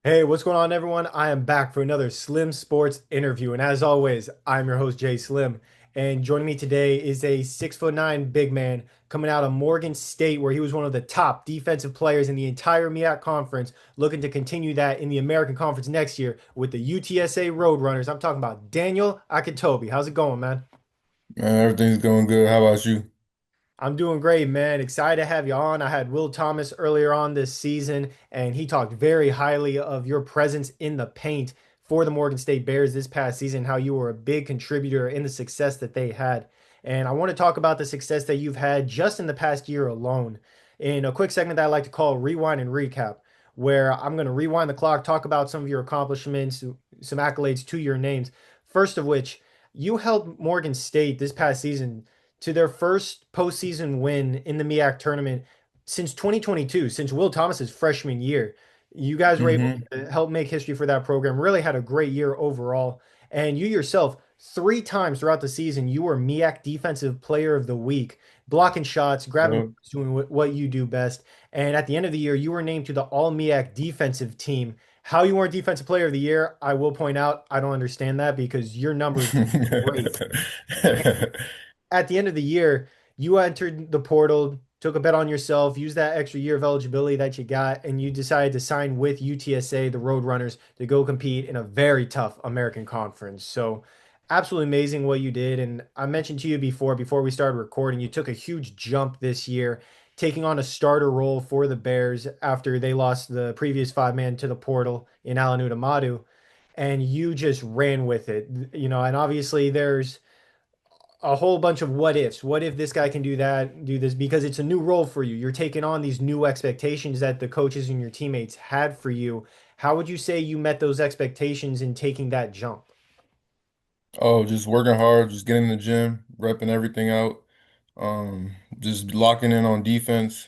Hey, what's going on, everyone? I am back for another Slim Sports interview. And as always, I'm your host, Jay Slim. And joining me today is a 6'9" big man coming out of Morgan State, where he was one of the top defensive players in the entire MEAC conference, looking to continue that in the American Conference next year with the UTSA Roadrunners. I'm talking about Daniel Akitoby. How's it going, man? Man, everything's going good. How about you? I'm doing great, man. Excited to have you on. I had Will Thomas earlier on this season, and he talked very highly of your presence in the paint for the Morgan State Bears this past season, how you were a big contributor in the success that they had. And I want to talk about the success that you've had just in the past year alone in a quick segment that I like to call Rewind and Recap, where I'm going to rewind the clock, talk about some of your accomplishments, some accolades to your names. First of which, you held Morgan State this past season to their first postseason win in the MEAC tournament since 2022, since Will Thomas's freshman year. You guys were able Hmm. to help make history for that program. Really had a great year overall. And you yourself, three times throughout the season, you were MEAC Defensive Player of the Week, blocking shots, grabbing, Yep. boards, doing what you do best. And at the end of the year, you were named to the All MEAC Defensive Team. How you weren't Defensive Player of the Year, I will point out, I don't understand that because your numbers were great. At the end of the year, you entered the portal, took a bet on yourself, used that extra year of eligibility that you got, and you decided to sign with UTSA, the Roadrunners, to go compete in a very tough American conference. So, absolutely amazing what you did. And I mentioned to you before we started recording, you took a huge jump this year, taking on a starter role for the Bears after they lost the previous five-man to the portal in Alan Utamadu, and you just ran with it. And obviously there's a whole bunch of what ifs. What if this guy can do that, do this? Because it's a new role for you. You're taking on these new expectations that the coaches and your teammates had for you. How would you say you met those expectations in taking that jump? Oh, just working hard, just getting in the gym, repping everything out, just locking in on defense,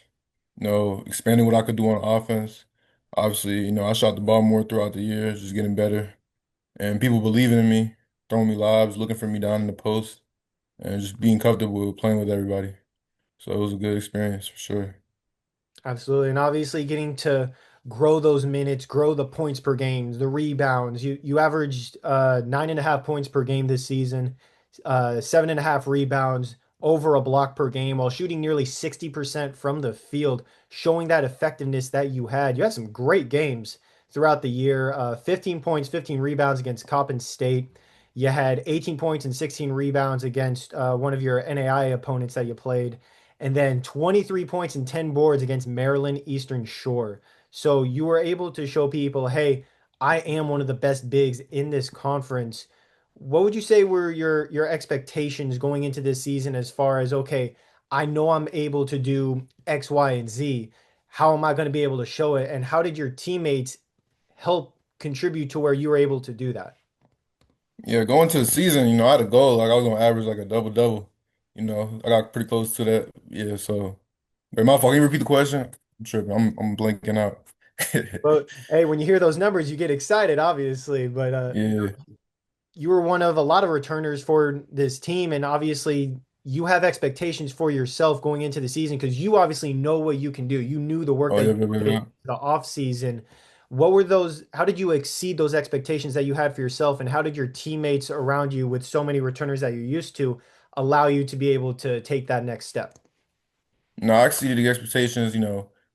expanding what I could do on offense. Obviously, I shot the ball more throughout the years, just getting better. And people believing in me, throwing me lobs, looking for me down in the post, and just being comfortable with playing with everybody. So it was a good experience for sure. Absolutely. And obviously getting to grow those minutes, grow the points per game, the rebounds. You averaged 9.5 points per game this season, 7.5 rebounds, over a block per game, while shooting nearly 60% from the field, showing that effectiveness that you had. You had some great games throughout the year. 15 points, 15 rebounds against Coppin State. You had 18 points and 16 rebounds against one of your NAI opponents that you played, and then 23 points and 10 boards against Maryland Eastern Shore. So you were able to show people, hey, I am one of the best bigs in this conference. What would you say were your expectations going into this season as far as, okay, I know I'm able to do X, Y, and Z. How am I going to be able to show it? And how did your teammates help contribute to where you were able to do that? Yeah, going to the season, I had a goal. Like I was gonna average like a double double. I got pretty close to that. Yeah, so wait, my fault. Can you repeat the question? I'm tripping. I'm blanking out. But hey, when you hear those numbers, you get excited, obviously. But Yeah. you were one of a lot of returners for this team, and obviously you have expectations for yourself going into the season because you obviously know what you can do. You knew the work Oh that yeah, you yeah, put yeah, in yeah. the off season. What were those? How did you exceed those expectations that you had for yourself, and how did your teammates around you, with so many returners that you're used to, allow you to be able to take that next step? No, I exceeded the expectations,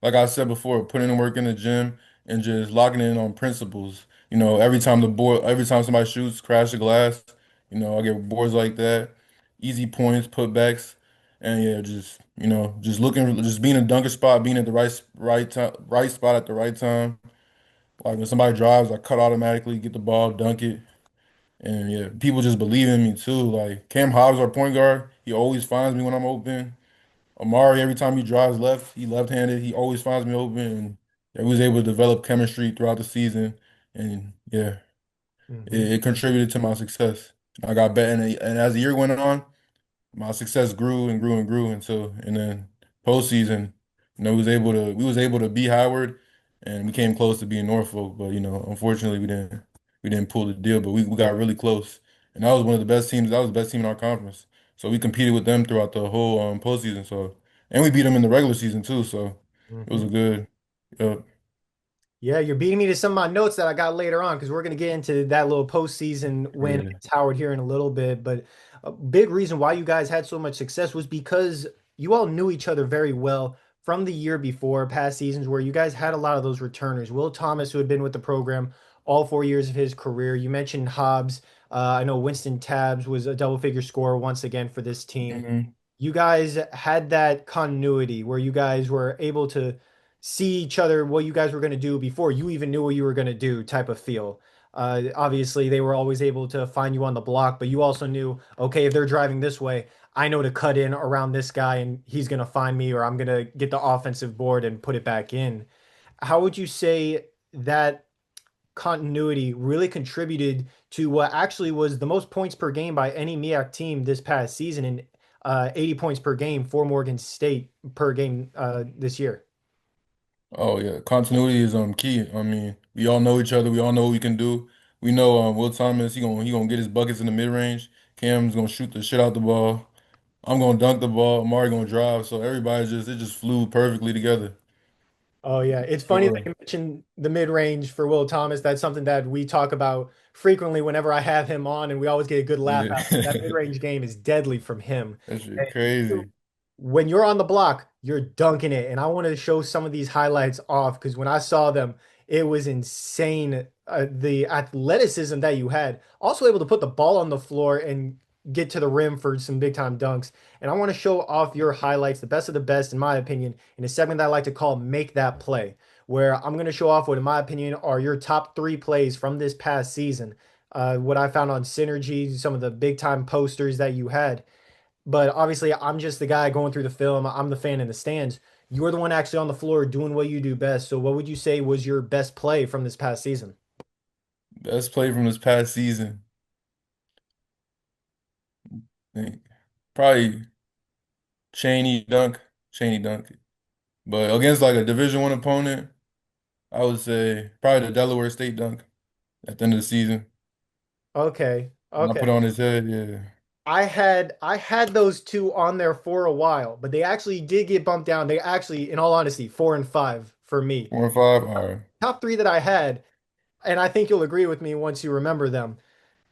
like I said before, putting in work in the gym and just locking in on principles. Every time somebody shoots, crash the glass, I get boards like that, easy points, putbacks, and yeah, just being in a dunker spot, being at the right time, right spot at the right time. Like when somebody drives, I cut automatically, get the ball, dunk it. And yeah, people just believe in me too. Like Cam Hobbs, our point guard, he always finds me when I'm open. Amari, every time he drives left, he left-handed. He always finds me open, and yeah, we was able to develop chemistry throughout the season. And yeah, Hmm. it contributed to my success. I got better, and as the year went on, my success grew and grew and grew and then postseason, we was able to beat Howard, and we came close to being Norfolk, but unfortunately we didn't pull the deal, but we got really close, and that was one of the best teams. That was the best team in our conference, so we competed with them throughout the whole postseason. So and we beat them in the regular season too, so it was a Hmm. good. Yeah, you're beating me to some of my notes that I got later on because we're going to get into that little postseason win Yeah. against Howard here in a little bit. But a big reason why you guys had so much success was because you all knew each other very well from the year before, past seasons where you guys had a lot of those returners. Will Thomas, who had been with the program all 4 years of his career. You mentioned Hobbs. I know Winston Tabbs was a double figure scorer once again for this team. Hmm. You guys had that continuity where you guys were able to see each other, what you guys were going to do before you even knew what you were going to do type of feel. Obviously, they were always able to find you on the block, but you also knew, okay, if they're driving this way, I know to cut in around this guy and he's going to find me, or I'm going to get the offensive board and put it back in. How would you say that continuity really contributed to what actually was the most points per game by any MEAC team this past season and 80 points per game for Morgan State per game this year? Oh yeah, continuity is key. I mean, we all know each other. We all know what we can do. We know Will Thomas. He gonna get his buckets in the mid range. Cam's gonna shoot the shit out the ball. I'm gonna dunk the ball. Amari gonna drive. So everybody just it just flew perfectly together. Oh yeah, it's funny that Sure. you mentioned the mid-range for Will Thomas. That's something that we talk about frequently whenever I have him on, and we always get a good laugh Yeah. out of it. That mid-range game is deadly from him. That shit And crazy. when you're on the block, you're dunking it. And I wanted to show some of these highlights off because when I saw them, it was insane. The athleticism that you had, also able to put the ball on the floor and get to the rim for some big time dunks. And I want to show off your highlights, the best of the best, in my opinion, in a segment that I like to call Make That Play, where I'm going to show off what, in my opinion, are your top three plays from this past season. What I found on Synergy, some of the big time posters that you had. But obviously, I'm just the guy going through the film. I'm the fan in the stands. You're the one actually on the floor doing what you do best. So, what would you say was your best play from this past season? Best play from this past season. I think probably Cheney dunk. Cheney dunk. But against like a Division I opponent, I would say probably the Delaware State dunk at the end of the season. Okay, When I okay. put on his head, yeah. I had those two on there for a while, but they actually did get bumped down. They actually, in all honesty, 4 and 5 for me. 4 and 5. All right. Top three that I had, and I think you'll agree with me once you remember them,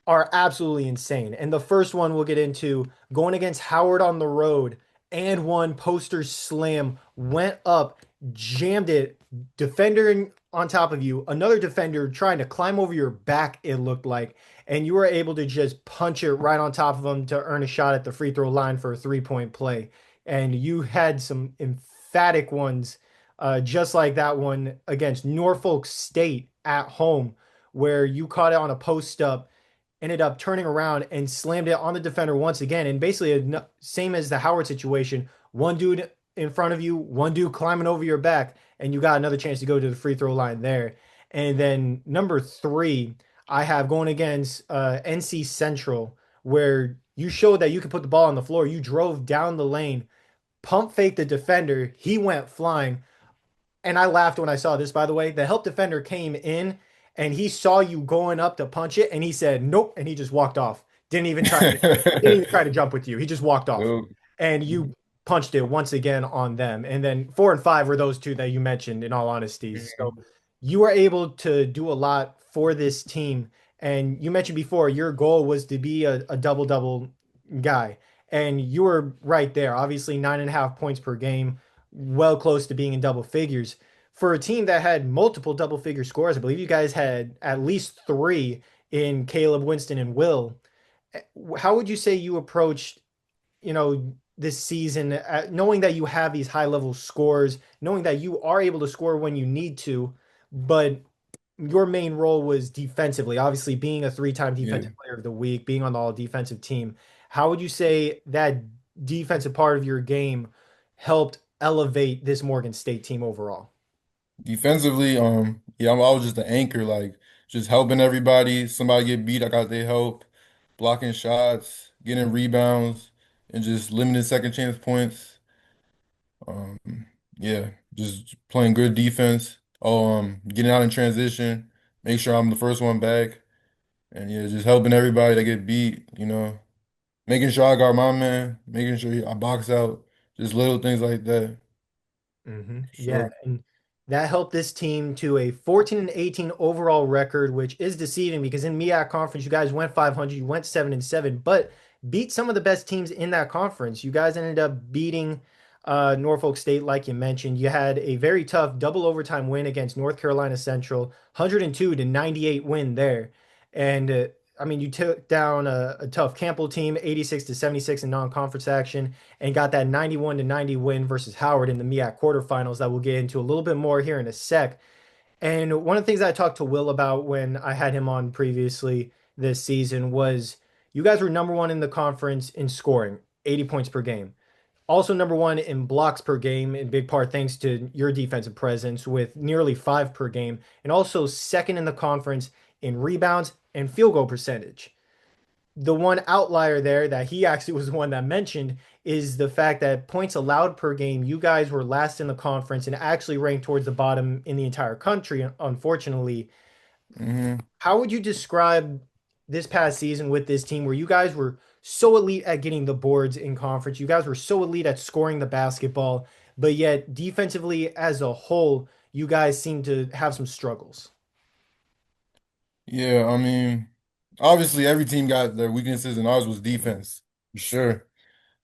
are absolutely insane. And the first one we'll get into going against Howard on the road and one poster slam, went up, jammed it, defender on top of you, another defender trying to climb over your back, it looked like. And you were able to just punch it right on top of him to earn a shot at the free throw line for a 3 point play. And you had some emphatic ones, just like that one against Norfolk State at home, where you caught it on a post up, ended up turning around and slammed it on the defender once again. And basically, same as the Howard situation, one dude in front of you, one dude climbing over your back, and you got another chance to go to the free throw line there. And then number three, I have going against NC Central, where you showed that you could put the ball on the floor. You drove down the lane, pump faked the defender. He went flying, and I laughed when I saw this, by the way. The help defender came in and he saw you going up to punch it and he said, nope. And he just walked off. Didn't even try to jump with you. He just walked off. Well, And you punched it once again on them. And then 4 and 5 were those two that you mentioned, in all honesty. So mhm. you were able to do a lot for this team. And you mentioned before your goal was to be a double double guy. And you were right there. Obviously, 9.5 points per game, well close to being in double figures. For a team that had multiple double figure scores, I believe you guys had at least three in Caleb, Winston, and Will. How would you say you approached, this season, knowing that you have these high level scores, knowing that you are able to score when you need to, but your main role was defensively, obviously being a three-time Yeah. defensive player of the week, being on the all defensive team. How would you say that defensive part of your game helped elevate this Morgan State team overall? Defensively, yeah, I was just the anchor, like just helping everybody. Somebody get beat, I got their help, blocking shots, getting rebounds, and just limiting second chance points. Um, yeah, just playing good defense. Getting out in transition, make sure I'm the first one back, and yeah, just helping everybody that get beat. Making sure I guard my man, making sure I box out, just little things like that. Hmm. Yeah, Sure. That helped this team to a 14 and 18 overall record, which is deceiving because in MEAC conference, you guys went 500, you went 7 and 7, but beat some of the best teams in that conference. You guys ended up beating Norfolk State, like you mentioned. You had a very tough double overtime win against North Carolina Central, 102 to 98 win there. And I mean, you took down a tough Campbell team, 86 to 76 in non-conference action, and got that 91 to 90 win versus Howard in the MEAC quarterfinals that we'll get into a little bit more here in a sec. And one of the things I talked to Will about when I had him on previously this season was you guys were number one in the conference in scoring, 80 points per game. Also number one in blocks per game, in big part thanks to your defensive presence with nearly five per game, and also second in the conference in rebounds and field goal percentage. The one outlier there that he actually was the one that mentioned is the fact that points allowed per game, you guys were last in the conference and actually ranked towards the bottom in the entire country, unfortunately. Hmm. How would you describe this past season with this team where you guys were so elite at getting the boards in conference? You guys were so elite at scoring the basketball, but yet defensively as a whole, you guys seem to have some struggles. Yeah, I mean, obviously every team got their weaknesses, and ours was defense, for sure.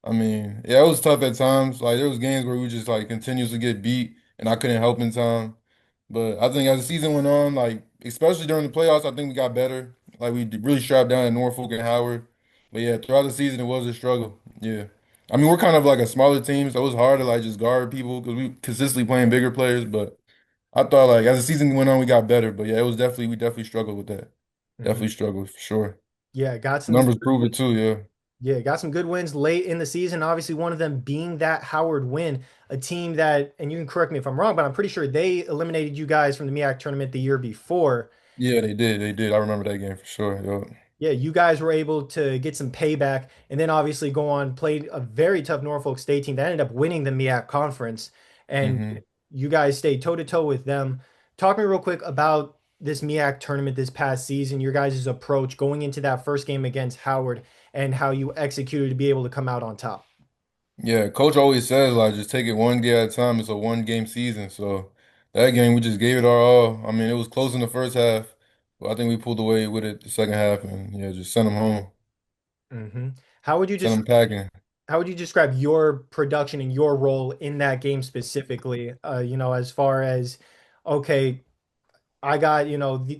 I mean, yeah, it was tough at times. Like there was games where we just like continuously get beat, and I couldn't help in time. But I think as the season went on, like especially during the playoffs, I think we got better. Like we really strapped down at Norfolk and Howard. But yeah, throughout the season, it was a struggle. Yeah, I mean we're kind of like a smaller team, so it was hard to like just guard people because we consistently playing bigger players. But I thought like as the season went on, we got better. But yeah, it was definitely we definitely struggled with that. Mhm. Definitely struggled for sure. Yeah, got some Numbers prove it too. Yeah. Yeah, got some good wins late in the season. Obviously, one of them being that Howard win, a team that, and you can correct me if I'm wrong, but I'm pretty sure they eliminated you guys from the MEAC tournament the year before. Yeah, they did. They did. I remember that game for sure. Yeah. Yeah, you guys were able to get some payback and then obviously go on, played a very tough Norfolk State team that ended up winning the MEAC conference. And Hmm. you guys stayed toe to toe with them. Talk to me real quick about this MEAC tournament this past season, your guys' approach going into that first game against Howard and how you executed to be able to come out on top. Yeah, coach always says like just take it one game at a time. It's a one game season. So that game we just gave it our all. I mean, it was close in the first half, but I think we pulled away with it the second half and yeah, just sent them home. hmm How would you Sent just them packing. how would you describe your production and your role in that game specifically? As far as okay, I got,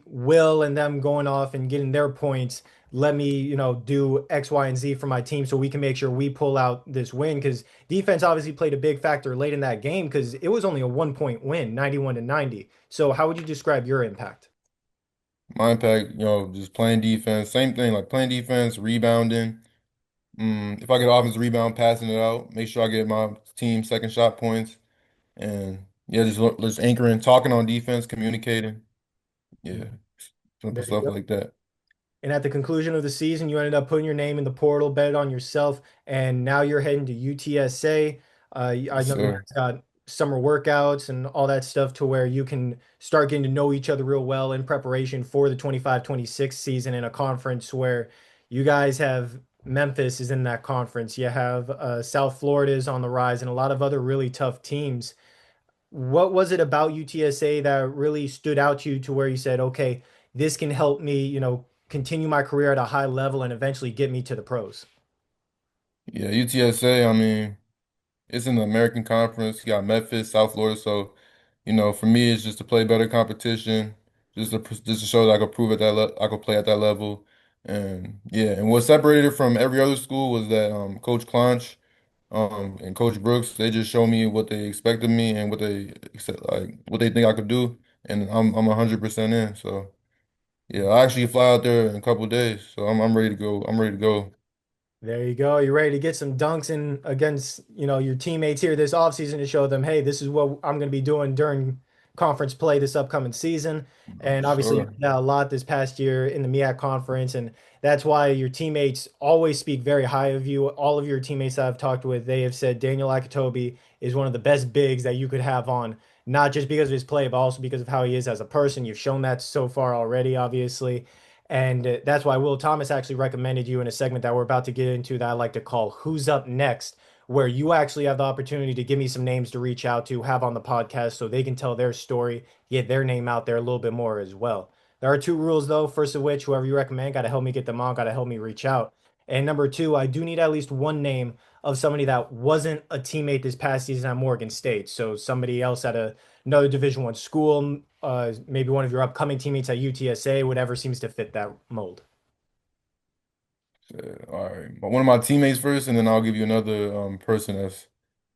Will and them going off and getting their points. Let me, do X, Y, and Z for my team so we can make sure we pull out this win. Because defense obviously played a big factor late in that game because it was only a 1 point win, 91 to 90. So how would you describe your impact? My impact, just playing defense. Same thing, like playing defense, rebounding. If I get an offensive rebound, passing it out, make sure I get my team second shot points. And yeah, just anchoring, talking on defense, communicating. Yeah, Mhm. simple There you stuff go. like that. And at the conclusion of the season, you ended up putting your name in the portal, bet it on yourself, and now you're heading to UTSA. I Yes, know you sir. guys got summer workouts and all that stuff to where you can start getting to know each other real well in preparation for the 25-26 season in a conference where you guys have Memphis is in that conference. You have South Florida is on the rise and a lot of other really tough teams. What was it about UTSA that really stood out to you to where you said, okay, this can help me, continue my career at a high level and eventually get me to the pros? Yeah, UTSA, I mean, it's in the American Conference. You got Memphis, South Florida. So, for me, it's just to play better competition, just to show that I could prove at that I could play at that level. And yeah, and what separated it from every other school was that Coach Clonch and Coach Brooks, they just showed me what they expected me and what they think I could do, and I'm 100% in. So yeah, I actually fly out there in a couple of days, so I'm ready to go. I'm ready to go. There you go. You're ready to get some dunks in against, your teammates here this offseason to show them, hey, this is what I'm going to be doing during conference play this upcoming season. For And obviously, you sure. did that a lot this past year in the MEAC conference. And that's why your teammates always speak very high of you. All of your teammates that I've talked with, they have said Daniel Akitoby is one of the best bigs that you could have on, not just because of his play, but also because of how he is as a person. You've shown that so far already, obviously. And that's why Will Thomas actually recommended you in a segment that we're about to get into that I like to call Who's Up Next, where you actually have the opportunity to give me some names to reach out to, have on the podcast so they can tell their story, get their name out there a little bit more as well. There are two rules though, first of which, whoever you recommend, got to help me get them on, got to help me reach out. And number two, I do need at least one name of somebody that wasn't a teammate this past season at Morgan State. So somebody else at another Division One school, maybe one of your upcoming teammates at UTSA, whatever seems to fit that mold. All right. But one of my teammates first, and then I'll give you another person that's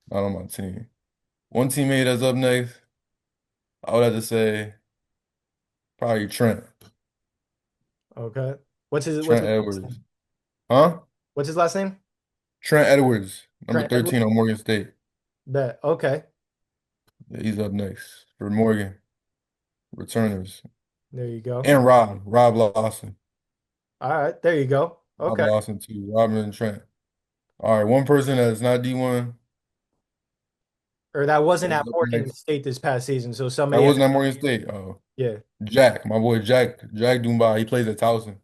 not on my team. One teammate that's up next, I would have to say probably Trent. Okay. What's Trent his last Edwards. name? Huh? What's his last name? Trent Edwards, number Trent Edwards. 13 on Morgan State. Bet. Okay. Yeah, he's up next for Morgan returners. There you go. And Rob Lawson. All right. There you go. Rob Okay. Lawson too. Robin and Trent. All right, one person that's not D1 Or that wasn't is at up Morgan next. State this past season. So That somebody, wasn't at Morgan State. Oh, yeah. Jack, my boy Jack Dumba. He plays at Towson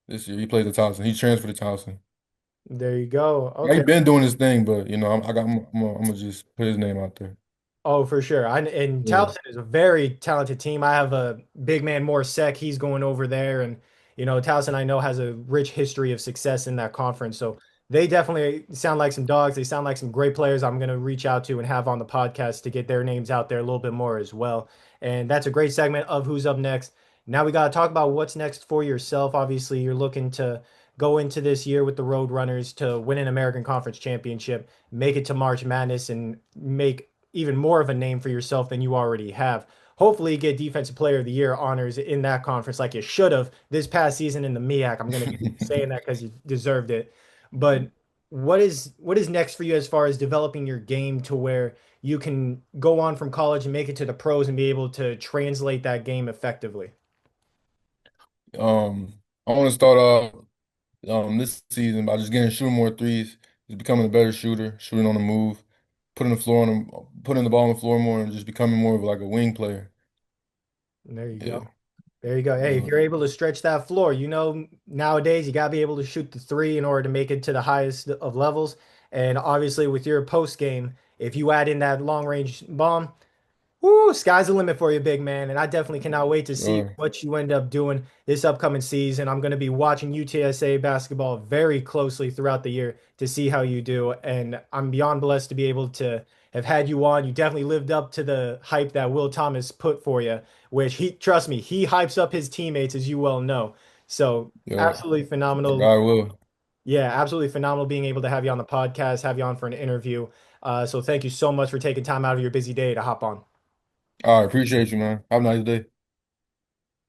this year. He plays at Towson. He transferred to Towson. There you go. He Okay. been doing his thing, but I'm gonna just put his name out there. Oh, for sure. And Yeah, Towson is a very talented team. I have a big man, Morsek. He's going over there, and Towson I know has a rich history of success in that conference. So they definitely sound like some dogs. They sound like some great players. I'm going to reach out to and have on the podcast to get their names out there a little bit more as well. And that's a great segment of who's up next. Now we got to talk about what's next for yourself. Obviously, you're looking to go into this year with the Roadrunners to win an American Conference championship, make it to March Madness, and make even more of a name for yourself than you already have. Hopefully, get Defensive Player of the Year honors in that conference like you should have this past season in the MEAC. I'm going to keep saying that because you deserved it. But what is next for you as far as developing your game to where you can go on from college and make it to the pros and be able to translate that game effectively? I want to start off this season by just getting shooting more threes, just becoming a better shooter, shooting on the move, putting the ball on the floor more, and just becoming more of like a wing player. There you Yeah. go. There you go. Hey, if you're able to stretch that floor, nowadays you got to be able to shoot the three in order to make it to the highest of levels. And obviously, with your post game, if you add in that long range bomb, woo, sky's the limit for you, big man. And I definitely cannot wait to see Sure. what you end up doing this upcoming season. I'm going to be watching UTSA basketball very closely throughout the year to see how you do. And I'm beyond blessed to be able to have had you on. You definitely lived up to the hype that Will Thomas put for you, which trust me, he hypes up his teammates, as you well know. So Yeah. absolutely phenomenal. God will. Yeah, absolutely phenomenal being able to have you on the podcast, have you on for an interview. So thank you so much for taking time out of your busy day to hop on. All right. Appreciate you, man. Have a nice day.